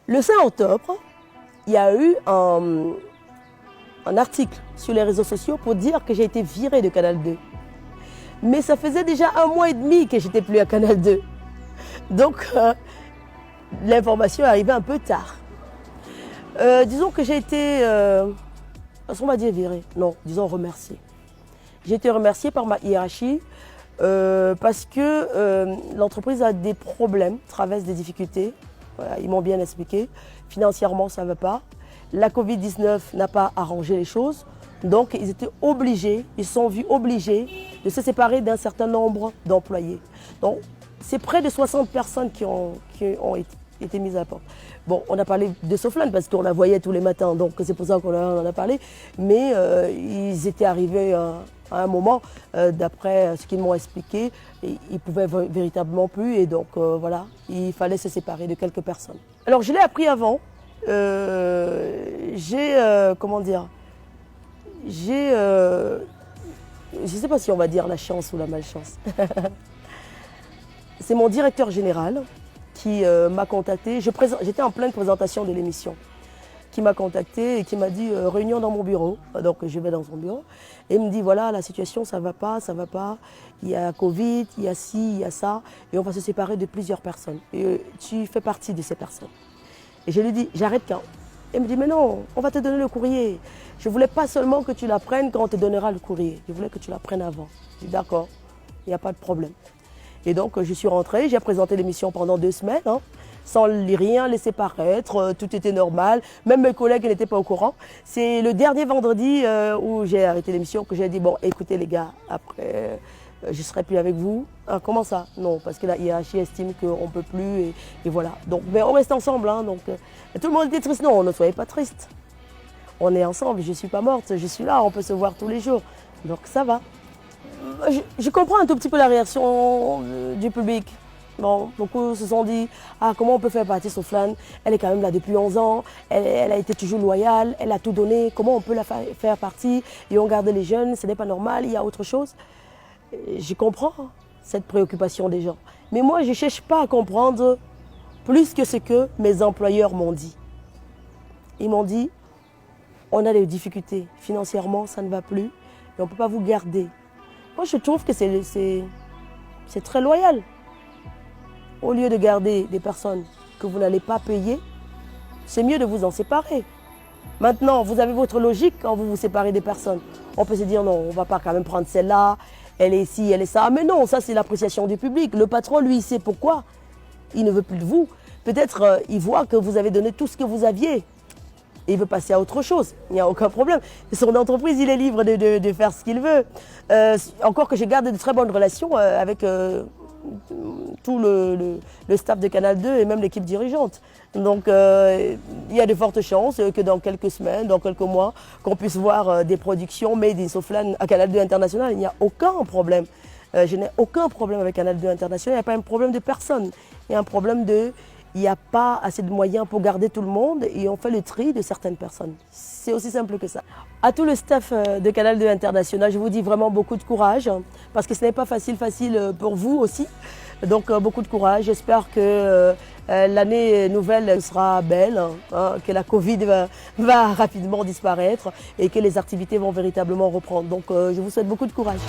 Le 5 octobre, il y a eu un article sur les réseaux sociaux pour dire que j'ai été virée de Canal 2. Mais ça faisait déjà 1 mois et demi que j'étais plus à Canal 2. Donc, l'information est arrivée un peu tard. Disons que j'ai été, on va dire virée, non, disons remerciée. J'ai été remerciée par ma hiérarchie parce que l'entreprise a des problèmes, traverse des difficultés. Voilà, ils m'ont bien expliqué. Financièrement, ça ne va pas. La Covid-19 n'a pas arrangé les choses. Donc, ils étaient obligés, ils se sont vus obligés de se séparer d'un certain nombre d'employés. Donc, c'est près de 60 personnes qui ont été mises à la porte. Bon, on a parlé de Soflan parce qu'on la voyait tous les matins, donc c'est pour ça qu'on en a parlé. Mais ils étaient arrivés à un moment, d'après ce qu'ils m'ont expliqué, ils ne pouvaient véritablement plus et donc voilà, il fallait se séparer de quelques personnes. Alors je l'ai appris avant, comment dire, je ne sais pas si on va dire la chance ou la malchance. C'est mon directeur général qui m'a contacté, j'étais en pleine présentation de l'émission, qui m'a contacté et qui m'a dit réunion dans mon bureau. Donc je vais dans son bureau et il me dit voilà la situation ça va pas, il y a Covid, il y a ci, il y a ça et on va se séparer de plusieurs personnes et tu fais partie de ces personnes. Et je lui dis j'arrête quand? Il me dit mais non, on va te donner le courrier. Je voulais pas seulement que tu l'apprennes quand on te donnera le courrier, je voulais que tu l'apprennes avant. Je dis d'accord, il n'y a pas de problème. Et donc je suis rentrée, j'ai présenté l'émission pendant 2 semaines, hein, sans rien laisser paraître, tout était normal, même mes collègues n'étaient pas au courant. C'est le dernier vendredi où j'ai arrêté l'émission que j'ai dit bon écoutez les gars, après je ne serai plus avec vous. Ah, comment ça? Non, parce que la hiérarchie estime qu'on ne peut plus et voilà. Donc mais on reste ensemble, hein, donc tout le monde était triste. Non, ne soyez pas triste. On est ensemble, je ne suis pas morte, je suis là, on peut se voir tous les jours. Donc ça va. Je comprends un tout petit peu la réaction du public. Bon, beaucoup se sont dit ah, comment on peut faire partie Soflan? Elle est quand même là depuis 11 ans, elle a été toujours loyale, elle a tout donné, comment on peut la faire partie et on garde les jeunes, ce n'est pas normal, il y a autre chose. Je comprends cette préoccupation des gens. Mais moi, je ne cherche pas à comprendre plus que ce que mes employeurs m'ont dit. Ils m'ont dit on a des difficultés, financièrement ça ne va plus et on ne peut pas vous garder. Moi, je trouve que c'est très loyal. Au lieu de garder des personnes que vous n'allez pas payer, c'est mieux de vous en séparer. Maintenant, vous avez votre logique quand vous vous séparez des personnes. On peut se dire non, on ne va pas quand même prendre celle-là, elle est ici, elle est ça. Mais non, ça c'est l'appréciation du public. Le patron, lui, il sait pourquoi. Il ne veut plus de vous. Peut-être il voit que vous avez donné tout ce que vous aviez. Et il veut passer à autre chose, il n'y a aucun problème. Son entreprise, il est libre de faire ce qu'il veut. Encore que je garde de très bonnes relations avec tout le staff de Canal 2 et même l'équipe dirigeante. Donc il y a de fortes chances que dans quelques semaines, dans quelques mois, qu'on puisse voir des productions made in Soflan à Canal 2 International. Il n'y a aucun problème. Je n'ai aucun problème avec Canal 2 International, il n'y a pas un problème de personne. Il y a un problème de... Il n'y a pas assez de moyens pour garder tout le monde et on fait le tri de certaines personnes. C'est aussi simple que ça. À tout le staff de Canal 2 International, je vous dis vraiment beaucoup de courage parce que ce n'est pas facile pour vous aussi. Donc beaucoup de courage. J'espère que l'année nouvelle sera belle, hein, que la Covid va rapidement disparaître et que les activités vont véritablement reprendre. Donc je vous souhaite beaucoup de courage.